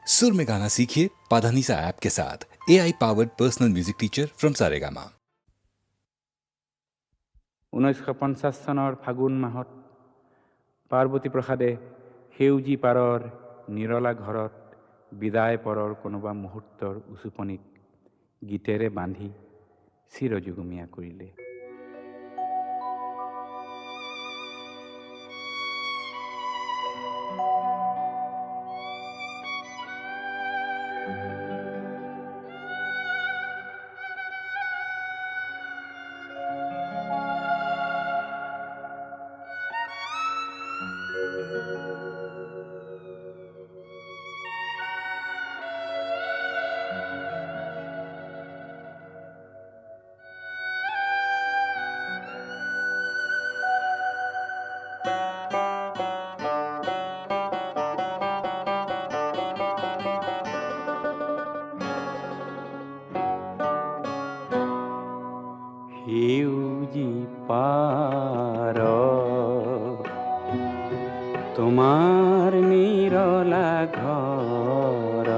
सुर में गाना सीखिए पाधानीसा ऐप के साथ। AI powered personal music teacher from Saregama. 1950 চনৰ ফাগুন মাহত পাৰ্বতী প্ৰসাদে সেউজী পাৰৰ নিৰলা ঘৰত বিদায় পৰৰ কোনোবা মুহূৰ্তৰ উচুপনিক গীতেৰে বান্ধি চিৰযুগমীয়া কৰিলে। সেউজী পাৰ তোমাৰ নিৰলা ঘৰ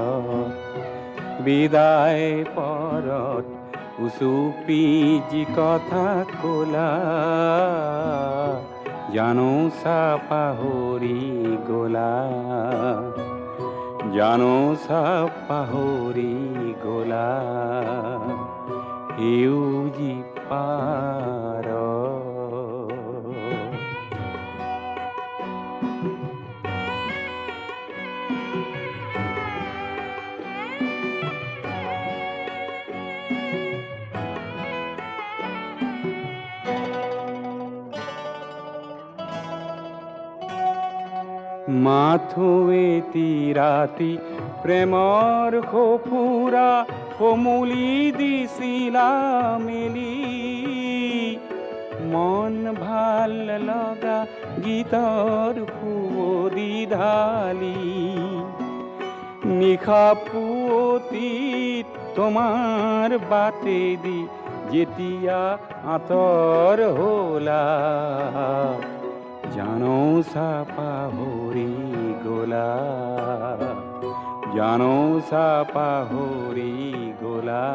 বিদায় পৰত উচুপি যি কথা ক'লা জানো চা পাহৰি গ'লা, জানো চা পাহৰি গ'লা সেউজী পাৰ। মাথোৱেতি ৰাতি প্ৰেমৰ সফুৰা সমুলি দিছিলা মেলি, মন ভাল লগা গীতৰ সুৱদি ঢালি নিশা পুৱতিত তোমাৰ বাটেদি যেতিয়া আঁতৰ হ'লা জানো চা পাহৰি গ'লা, জানো চা পাহৰি গ'লা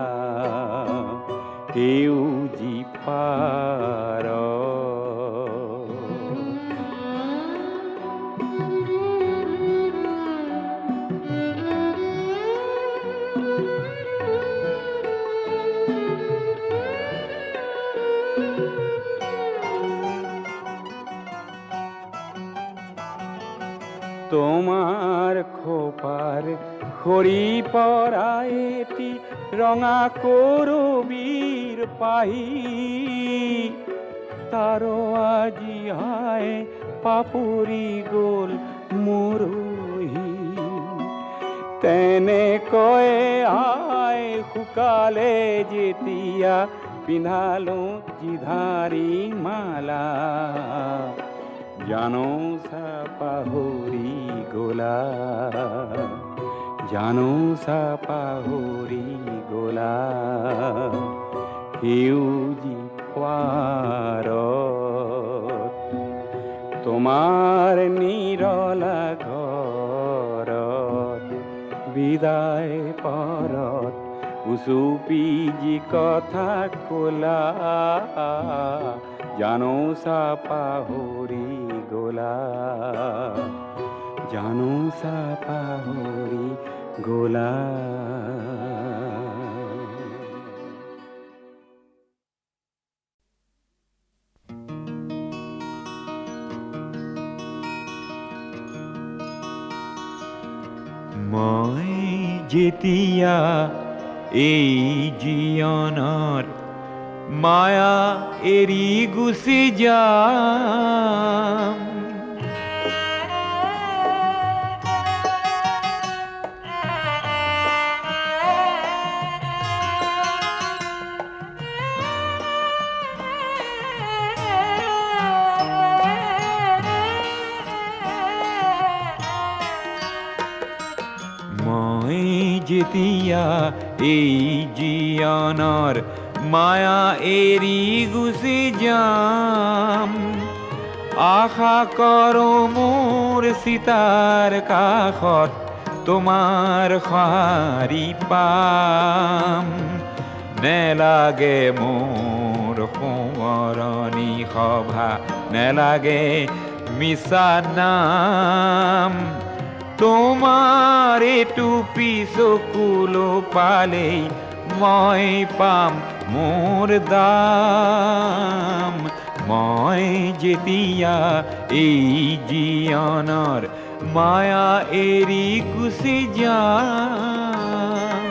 সেউজী পাৰ। তোমাৰ খোপাৰ সৰি পৰা এটি ৰঙা কৰবীৰ পাহি তাৰ আজি হাই পাপৰি গ'ল মৰহি, তেনেকৈ আই শুকালে যেতিয়া পিন্ধালো জিধাৰী মালা জানো চা পাহৰি গ'লা, জানো চা পাহৰি গ'লা সেউজী পাৰ তোমাৰ নিৰলা ঘৰত বিদায় পৰত উচুপি যি কথা ক'লা জানো চা পাহৰি গ'লা, জানো চা পাহৰি গ'লা। মই যেতিয়া এই জীৱনৰ মায়া এৰি গুচি যাম, মই যেতিয়া এই জীৱনৰ মায়া এৰি গুচি যাম, আশা কৰোঁ মোৰ চিতাৰ কাষত তোমাৰ সঁহাৰি পাম নেলাগে মোৰ সোঁৱৰণি সভা নেলাগে মিছা নাম তোমাৰ এইটো পিছকুলো পালেই মই পাম মোৰ দাম মই যেতিয়া এই জীৱনৰ মায়া এৰি গুচি যাম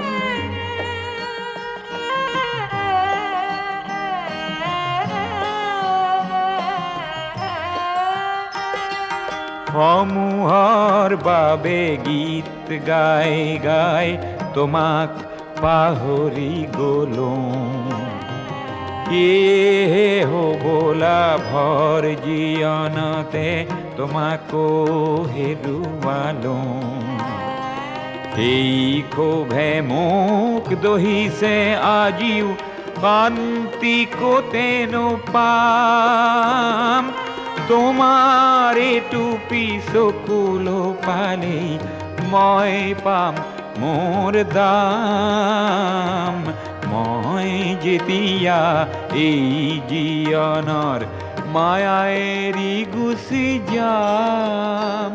সমূহৰ বাবে গীত গাই গাই তোমাক পাহৰি গলো এহে হবলা ভৰ জীৱনতে তোমাকো হেৰুৱালো সেই ক্ষোভে মোক দহিছে আজিও শান্তি ক'তেনো পাম তোমাৰ এইটো পিছকুলো পালেই মই পাম মোৰ দাম মই যেতিয়া এই জীৱনৰ মায়া এৰি গুচি যাম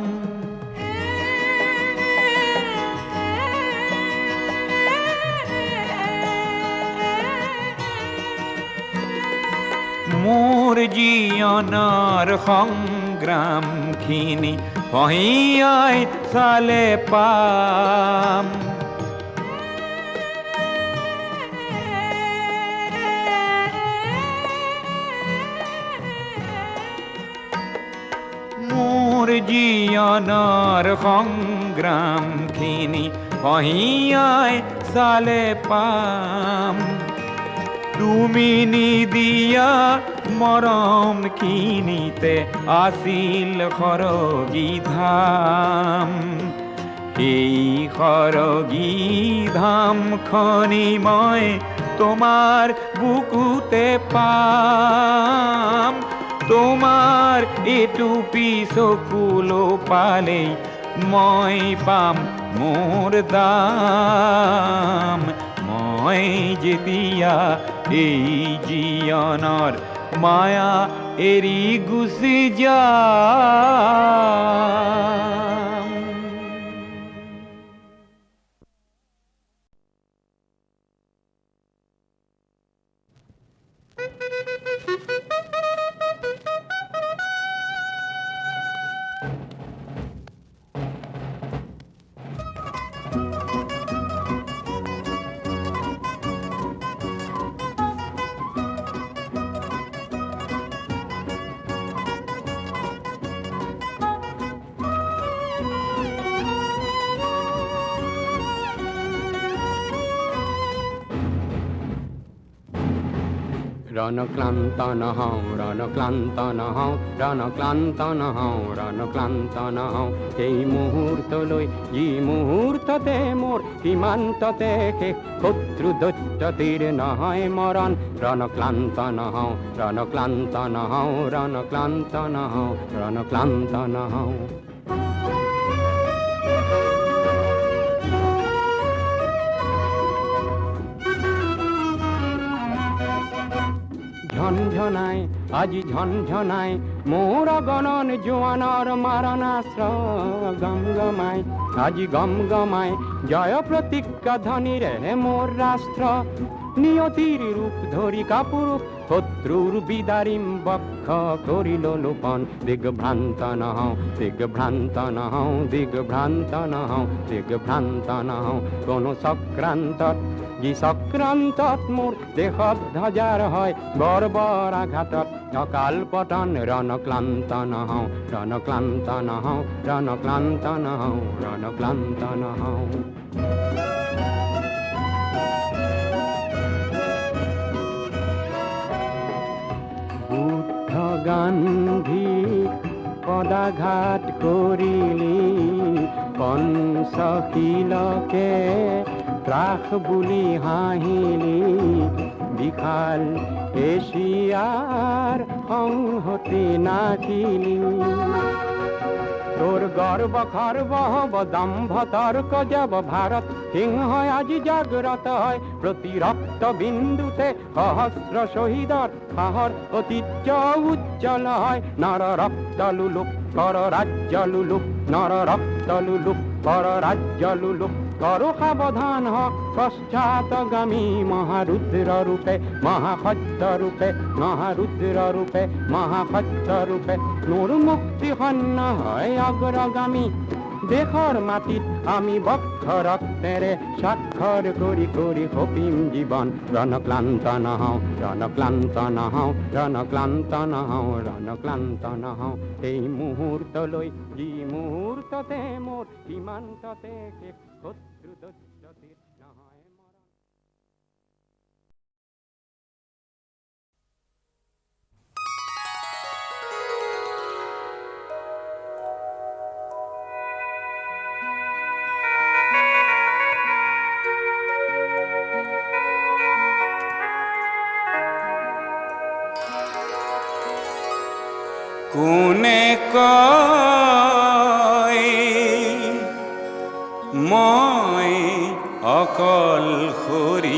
মোৰ জীৱনৰ সংগ্ৰামখিনি পহিয়াই চালে পাম মোৰ জীৱনৰ সংগ্ৰামখিনি পহিয়াই চালে পাম তুমি নিদিয়া মৰমখিনিতে আছিল সৰগী ধাম সেই সৰগী ধামখনি মই তোমাৰ বুকুতে পাম তোমাৰ এইটো পিছকুলো পালেই মই পাম মোৰ দাম মই যেতিয়া এই জীৱনৰ মায়া এৰি গুচি যাম ৰণক্লান্ত নহওঁ ৰণক্লান্ত নহওঁ ৰণক্লান্ত নহওঁ ৰণক্লান্ত নহওঁ সেই মুহূৰ্তলৈ যি মুহূৰ্ততে মোৰ সীমান্ততে শেষ শত্ৰু দৈত্য তীৰ নহয় মৰণ ৰণক্লান্ত নহওঁ ৰণক্লান্ত নহওঁ ৰণক্লান্ত নহওঁ ৰণক্লান্ত নহওঁ ঝনঝনাই আজি ঝনঝনাই মোৰ গণন জোৱানৰ মাৰণাস্ত্ৰ গমগমাই আজি গমগমাই জয় প্ৰতিজ্ঞা ধ্বনিৰে মোৰ ৰাষ্ট্ৰ নিয়তিৰ ৰূপ ধৰি কাপুৰুষ শত্ৰুৰ বিদাৰিম বক্ষ কৰি লোপন দিগভ্ৰান্ত নহওঁ দিগভ্ৰান্ত নহওঁ দিগভ্ৰান্ত নহওঁ দিগভ্ৰান্ত নহওঁ কোনো চক্ৰান্তত যি চক্ৰান্তত মোৰ দেশত ধ্বজাৰ হয় বৰ্বৰ আঘাতত অকাল পতন ৰণক্লান্ত নহওঁ ৰণক্লান্ত নহওঁ ৰণক্লান্ত নহওঁ ৰণক্লান্ত নহওঁ বুদ্ধ গান্ধী পদাঘাত কৰিলি পঞ্চশীলকে ত্ৰাস বুলি হাঁহিলি বিশাল এছিয়াৰ সংহতি নাচিলি তোর গর্ব খর্ব হব দম্ভ তর্ক যাব ভারত সিংহ আজি জাগ্রত হয় প্রতি রক্ত বিন্দুতে সহস্র শহীদর সাহর ঐতিহ্য উজ্জ্বল হয় নর রক্ত লুলুক কর রাজ্য লুলুক নর রক্ত লুলুক কর রাজ্য লুলুক করো সাবধান হ পশ্চাৎগামী মহারুদ্র রূপে মহাখদ্য রূপে মহারুদ্র রূপে মহাখদ্য রূপে নূর মুক্তি হন্য হয় অগ্রগামী দেশৰ মাটিত আমি বক্ষ ৰক্তেৰে স্বাক্ষৰ কৰি কৰি সপিম জীৱন ৰণক্লান্ত নহওঁ ৰণক্লান্ত নহওঁ ৰণক্লান্ত নহওঁ ৰণক্লান্ত নহওঁ এই মুহূৰ্তলৈ যি মুহূৰ্ততে মোৰ সীমান্ততে শেষ শত্ৰু দৈত্যতিৰ নহয় মৰণ। কোনে কয় মই অকলশৰীয়া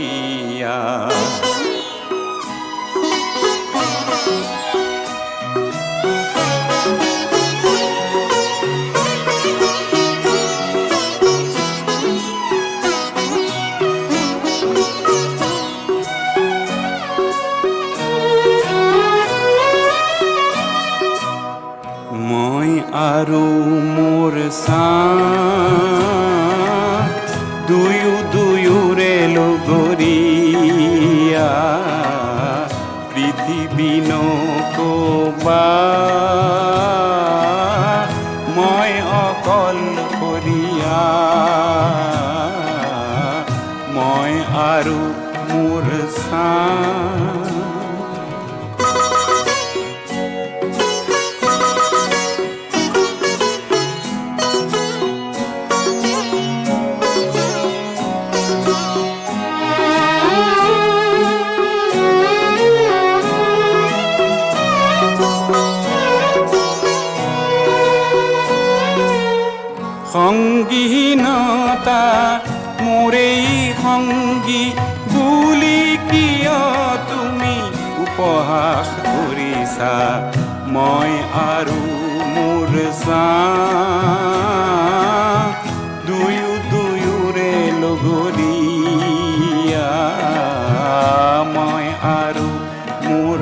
আৰু মোৰ দুয়ো দুয়োৰে লগৰীয়া পৃথিৱী নকবা মই অকলশৰীয়া মই আৰু মোৰ সংগীনতা মোৰেই সংগী বুলি কিয় তুমি উপহাস কৰিছা মই আৰু মোৰ দুয়ো দুয়োৰে লগৰীয়া মই আৰু মোৰ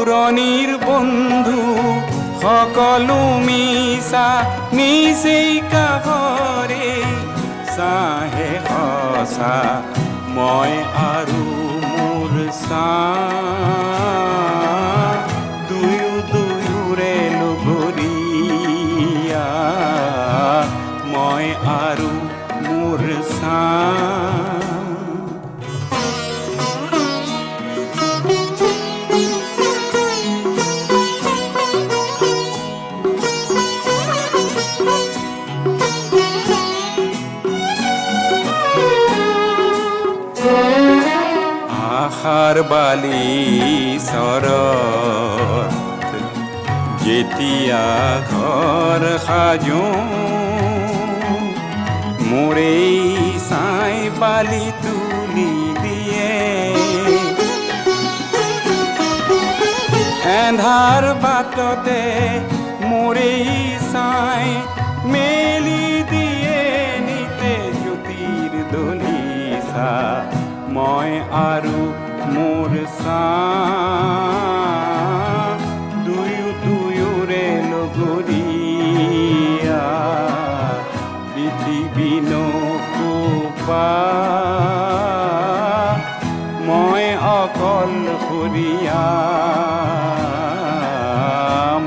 দূৰণিৰ বন্ধু সকলো মিছা নিচেই কাষৰে চাহে সঁচা মই আৰু মোৰ দুয়ো দুয়োৰে লগৰীয়া মই আৰু মোৰ আশাৰ বালি চৰত যেতিয়া ঘৰ সাজো মোৰেই চাই বালি তুলি দিয়ে এন্ধাৰ বাটতে মোৰেই চাই মেলি দিয়ে নিতে জ্যোতিৰ দলিচা মই আৰু মোৰ দুয়ো দুয়োৰে লগৰীয়া পৃথিৱী নকবা মই অকলশৰীয়া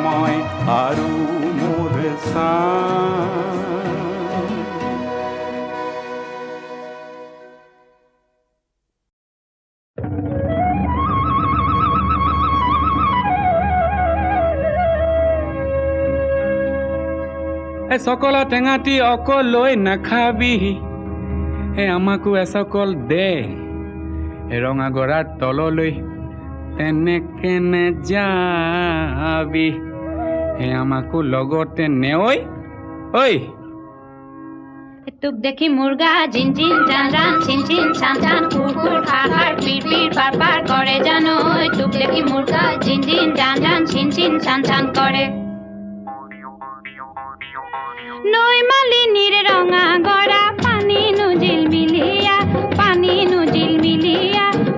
মই আৰু মোৰ এ সকল টেঙাটি অকল লৈ নাখাবি হে আমাকো এসকল দে ৰঙা গৰাৰ তললৈ তেনেকে নেযাবি হে আমাকো লগতে নেঐ ঐ তোক দেখি মুৰ্গা জিন জিন জান জান চিন চিন চান চান কুৰ কুৰ খাৰ খাৰ পিৰ পিৰ পাৰ পাৰ কৰে জানো তোক দেখি মুৰ্গা জিন জিন জান জান চিন চিন চান চান কৰে নৈ মালিনীৰ ৰঙা গৰা পানী নুজিল মিলিয়া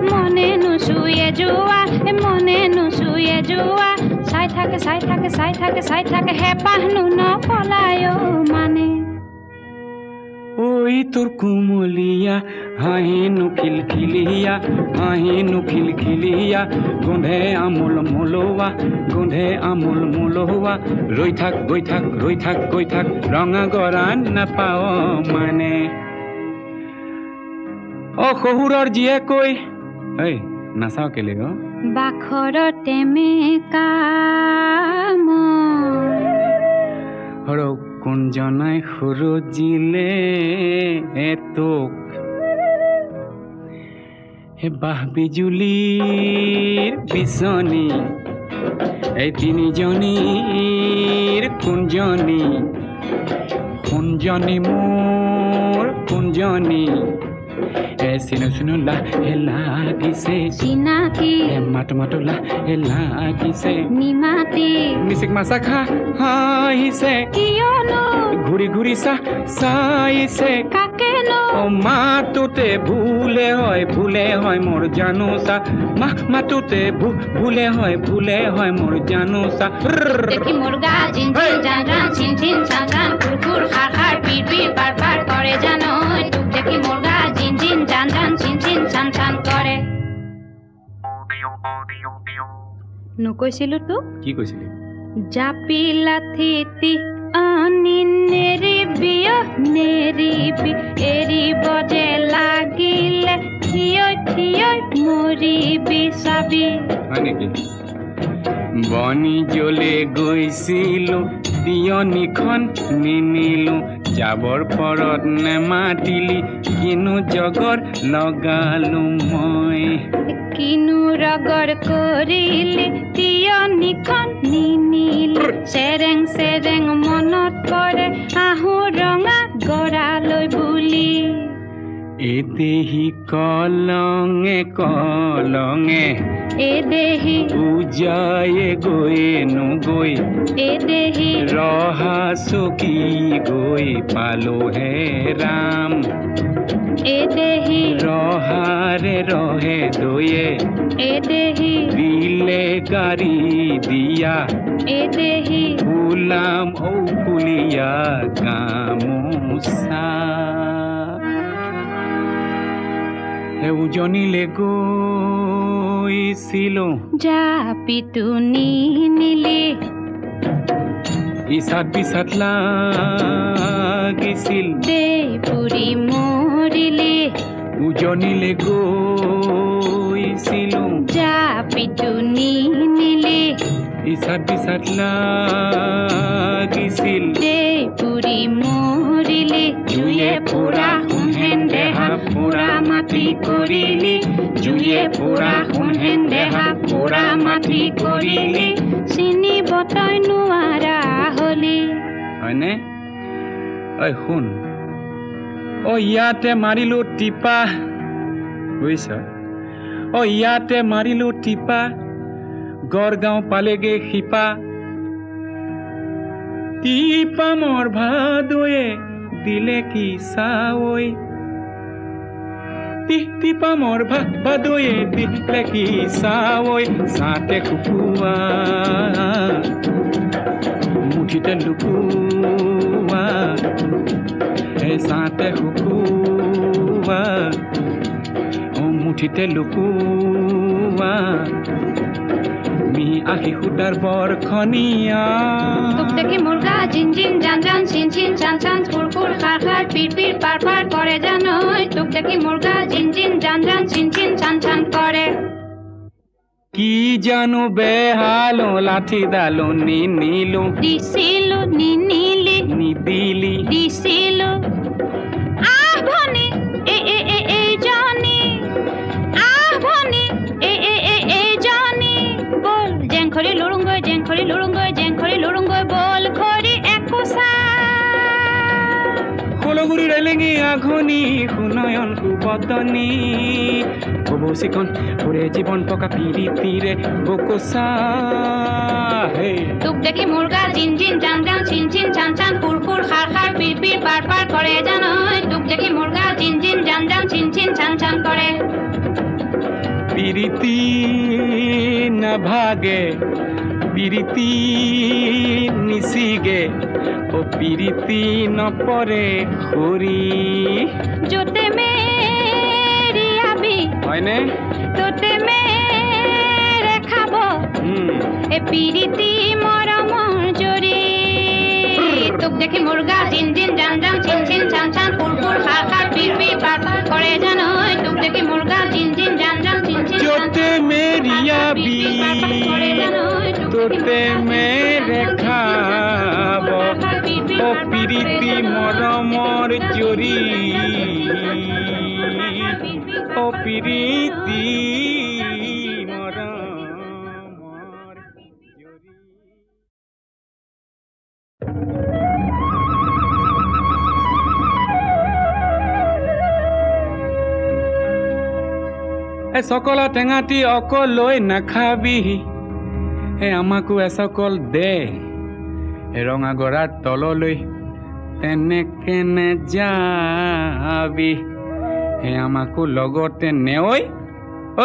মনে নুচুয়ে যোৱা চাই থাকে হেঁপাহনো নপলায় মানে ঐ তোৰ কুমলীয়া হাঁহিনো খিলখিলিয়া গোন্ধে আমোল মোলোৱা ৰৈ থাক গৈ থাক ৰঙা গৰা নাপাও মানে শহুৰৰ জীয়ে কৈ ঐ নাচাও কেলে বাখৰতে মেকা হৰক কোনজনাই সুৰজিলে তোক হে বাহ বিজুলীৰ বিচনী এই তিনিজনীৰ কোনজনী মোৰ কোনজনী চিনো লাহে লাগিছে চিনাকি মাতো লাহে লাগিছে নিমাতি মিচিক মাছা হাঁহিছে কিয়নো ঘূৰি চাইছে কাকেনো মাতোতে ভুলে হয় মোৰ জানোচা মাতোতে ভুলে হয় মোৰ জানোচা দেখি মুৰ্গা জিন জিন জান জান চিন চিন চান চান কুৰ কুৰ খাৰ খাৰ পিৰ পিৰ পাৰ পাৰ কৰে জানো তোক দেখি মুৰ্গা জিন জিন জান জান চিন চিন চান চান কৰে নকৈছিলো তোক কি কৈছিলি জাপি লাথিতি আনি নেৰিবি এৰিব যে লাগিলে থিয় মৰিবি চাবি হয় নেকি বনি জ্বলে গৈছিলো তিয়নিখন নিনিলো যাবৰ পৰত নেমাতিলি কিনো জগৰ লগালো মই কিনো ৰগৰ কৰিলি তিয়নিখন নিনিলি চেৰেং মনত পৰে আহো ৰঙা গৰালৈ বুলি এদেহি কলঙে এদেহি উজায়ে গৈ এদেহি ৰহা চকী গৈ পালো হে ৰাম এদেহি ৰহাৰে ৰহে দয়ে এদেহি দিলে গাড়ী দিয়া এদেহি ফুলাম ফুলিয়া গামোচা উজনিলে গৈছিলো জাপিটো নিনিলি ইচাত বিচাত লাগিছিল দেই পুৰি মৰিলি উজনিলে গৈছিলো জাপিটো নিনিলি ইচাত বিচাত লাগিছিল দেই পুৰি মৰিলি জুয়ে পুৰা সোণহেন দেহা পুৰা মাটি কৰিলি জুয়ে পুৰা সোণহেন দেহা পুৰা মাটি কৰিলি চিনিব তই নোৱাৰা হলি হয়নে ঐ শুন ইয়াতে মাৰিলো টিপা বুজিছ ইয়াতে মাৰিলো টিপা গড়গাঁও পালেগে শিপা টিপা মোৰ ভাদয়ে দিলে কি চাৱৈ টিপা মোৰ ভাদয়ে দিলে কি চাৱৈ চাতে শুকুৱা মুঠিতে লুকুৱা চাতে শুকুৱা মুঠিতে লুকুৱা মি আহি সুদাৰ বৰখনীয়া তোক দেখি মুৰ্গা জিন জিন জান জান চিন চিন চান চান কুৰ কুৰ খাৰ খাৰ পিৰ পিৰ পাৰ পাৰ কৰে জানো তোক দেখি মুৰ্গা জিন জিন জান জান চিন চিন চান চান কৰে কি জানো বেহালো লাঠি দালো নিনিলো দিছিলো নিনিলি নিদিলি দিছিলো আহ ভনী এই জনী আহ ভনী এই জনী বল জেংখৰি লুৰুংগৈ জেংখৰি লুৰুংগৈ জেংখৰি লুৰুংগৈ বল খৰি একোছা কলগুৰি ৰেলেঙি আঘনি সুনয়ন সুবদনী ববৌচিকন ওৰে জীবন পকা পিৰিতিৰে বকোছা হে তোক দেখি মুৰ্গা জিন জিন জান জান চিন চিন চান চান ফুৰ ফুৰ খাৰ খাৰ পিৰ পিৰ পাৰ পাৰ কৰে জানৈ তোক দেখি মুৰ্গা জিন জিন জান জান চিন চিন চান চান কৰে পিৰিতি নাভাগে পিৰিতি নিচিগে ও পিৰিতি নপৰে খৰি যতে মেৰি আবি হয়নে তোতে মেৰে খাব এ পিৰিতি মৰমৰ জৰি তোক দেখি মুৰ্গা জিন জিন জান জান চিন চিন চান চান ফুৰ ফুৰ খাৰ খাৰ পিৰ পিৰ পাৰ পাৰ কৰে জানৈ তোক দেখি মুৰ্গা জিন জিন জান জান চিন চিন যতে মেৰিয়াবি তোতে মেৰে খাব ও পিৰিতি মৰমৰ জৰি ও পিৰিতি মৰমৰ জৰি সকল টেঙাটি অকলৈ নাখাবি আমাকো এসকল দে ৰঙা গৰাৰ তললৈ তেনেকে নেযাবি আমাকো লগতে নেঐ ঐ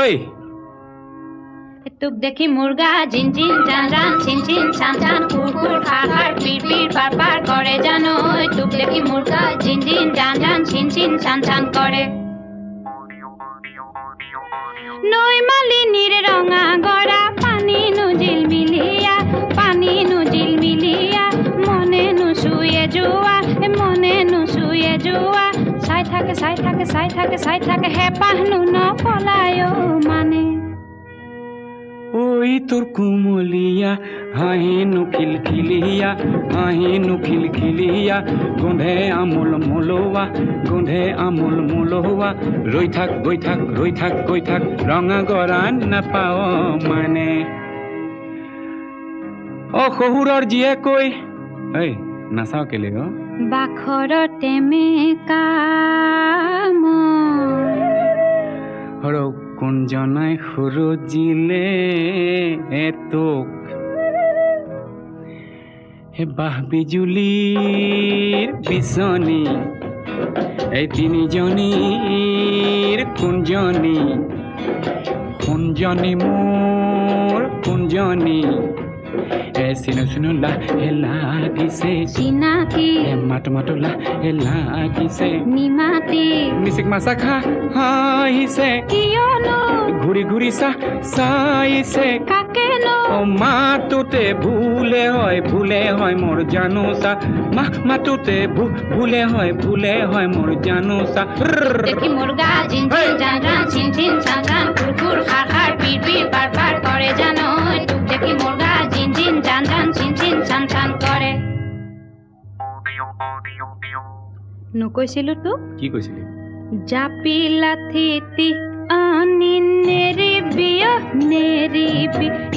তোক দেখি মুৰ্গা জিন জিন জান জান চিন চিন চান চান ফুৰ ফুৰ খাৰ খাৰ পিৰ পিৰ পাৰ পাৰ কৰে জানৈ তোক দেখি মুৰ্গা জিন জিন জান জান চিন চিন চান চান কৰে নৈ মালিনীৰ ৰঙা গৰা পানী নুজিল মিলিয়া মনে নুচুয়ে যোৱা চাই থাকে হেঁপাহনো নপলায় মানে ঐ তোৰ কুমলীয়া হাঁহিনো খিলখিলিয়া গোন্ধে আমোল মোলোৱা ৰৈ থাক গৈ থাক ৰঙা গৰা নাপাও মানে অ শহুৰৰ জীয়েকৈ ঐ নাচাও কেলে অ বাখৰতে মেকা হৰক কোনজনাই সুৰজিলে তোক হে বাহ বিজুলীৰ বিচনী এই তিনিজনীৰ কোনজনী মোৰ কোনজনী চিনো লাগিছে চিনাকি মাতো লাগিছে নিমাতি মিচিক মাছা খা হাঁহিছে কিয়নো ঘূৰি চাইছে কাকেনো মাতোতে ভুলে হয় মোৰ জানোচা মাতোতে ভুলে হয় মোৰ জানোচা দেখি মুৰ্গা জিন জিন জান জান চিন চিন চান চান ফুৰ ফুৰ খাৰ খাৰ পিৰ পিৰ পাৰ পাৰ কৰে জানৈ তোক দেখি মুৰ্গা জিন জিন জান জান চিন চিন চান চান কৰে নকৈছিলো তোক কি কৈছিলি জাপি লাথিতি আনি নেৰিবি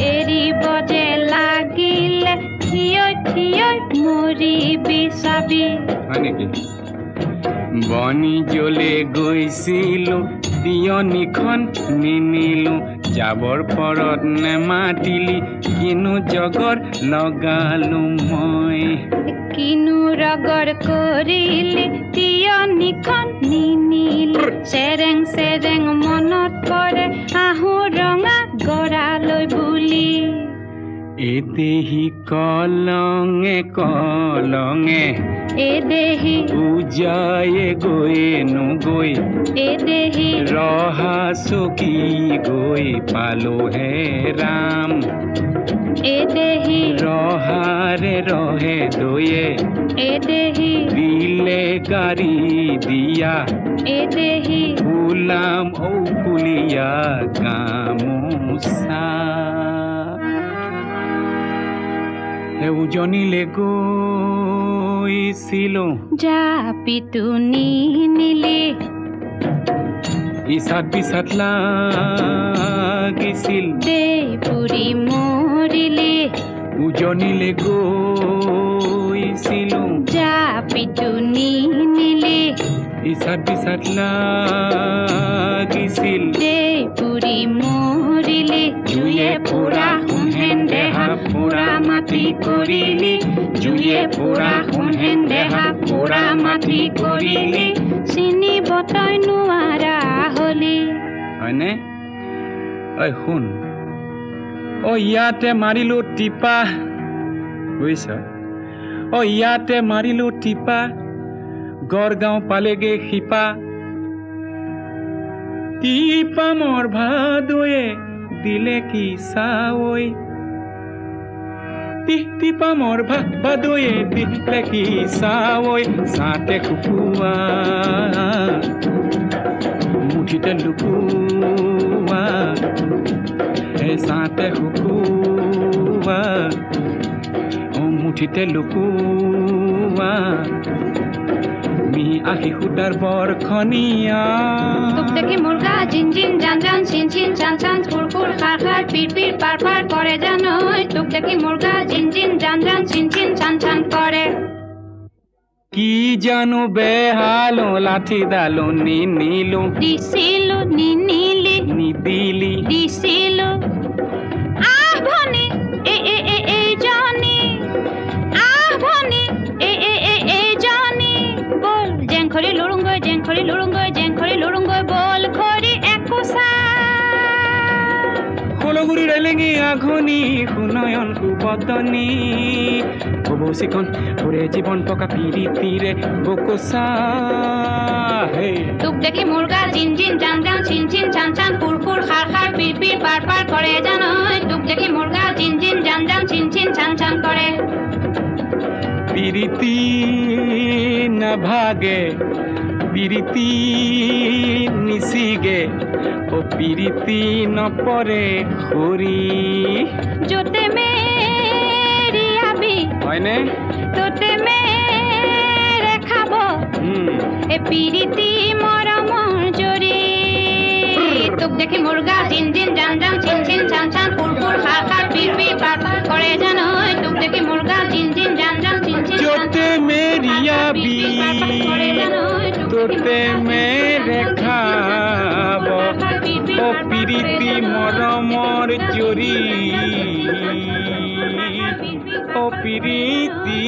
এৰিব যে লাগিলে থিয় মৰিবি চাবি হয় নেকি বনি জ্বলে গৈছিলো দিয়নিখন নিনিলো যাবৰ পৰত নেমাতিলি কিনো জগৰ লগালো মই কিনো ৰগৰ কৰিলি তিয়নিখন নিনিলি চেৰেং মনত পৰে আহো ৰঙা গৰালৈ বুলি এদেহি কলঙে এদেহি উজায়ে গৈ এদেহি ৰহা চকী গৈ পালো হে ৰাম এদেহি ৰহাৰে ৰহে দয়ে এদেহি দিলে গাড়ী দিয়া এ দেহি ফুলাম ঔকুলীয়া গামোচা সেউজনিলে গৈছিলো জাপিটো নিনিলে ইচাত বিচাত লাগিছিল দেই পুৰি মৰিলে উজনিলে গৈছিলো জাপিটো নিনিলে ইচাত বিচাত লাগিছিল দেই পুৰি মৰিলে জুয়ে পুৰা সোণহেন দেহা পুৰা মাটি কৰিলি জুয়ে পুৰা সোণহেন দেহা পুৰা মাটি কৰিলি চিনিব তই নোৱাৰা হলি হয়নে ঐ শুন ইয়াতে মাৰিলো টিপা বুজিছ ইয়াতে মাৰিলো টিপা গড়গাঁও পালেগে শিপা টিপা মোৰ ভাদয়ে দিলে কি চাৱৈ টিপা মোৰ ভাদয়ে দিলে কি চাৱৈ চাতে কুকুৱা মুঠিতে লুকুৱা চাতে শুকুৱা মুঠিতে লুকুৱা মি আহি সূতাৰ বৰখনীয়া তোক দেখি মুৰ্গা জিন জিন জান জান চিন চিন চান চান ফুৰ ফুৰ খাৰ খাৰ পিৰ পিৰ পাৰ পাৰ কৰে জানৈ তোক দেখি মুৰ্গা জিন জিন জান জান চিন চিন চান চান কৰে কি জানো বেহালো লাঠি ডালো নিনিলো দিছিলো নিনিলি নিদিলি দিছিলো আহ ভনী এই জনী আহ ভনী এই জনী বল জেংখৰি লুৰুংগৈ জেংখৰি লুৰুংগৈ জেংখৰি লুৰুংগৈ বল খৰি একোচা কলগুৰি ৰেলেঙি আঘনি সুনয়ন সুবদনী ববৌচিখন ওৰে জীৱন টকা পিৰিতিৰে বকোচা হে তোক দেখি মুৰ্গা জিন জিন জান জান চিন চিন চান চান ফুৰ ফুৰ খাৰ খাৰ পিৰ পিৰ পাৰ পাৰ কৰে জানৈ তোক দেখি মুৰ্গা জিন জিন জান জান চিন চিন চান চান কৰে পিৰিতি নাভাগে পিৰিতি নিচিগে পিৰিতি নপৰে হৰি য'তে মেৰিয়াবি হয়নে তোতে মেৰে খাব এ পিৰিতি মৰমৰ জৰি তোক দেখি মুৰ্গা জিন জিন জান জান চিন চিন চান চান ফুৰ ফুৰ খাৰ খাৰ পিৰ পিৰ পাৰ পাৰ কৰে জানৈ তোক দেখি মুৰ্গা জিন জিন জান জান চিন চিন য'তে মেৰিয়াবি তোতে মেৰে খাব পিৰিতি মৰমৰ জৰি পিৰিতি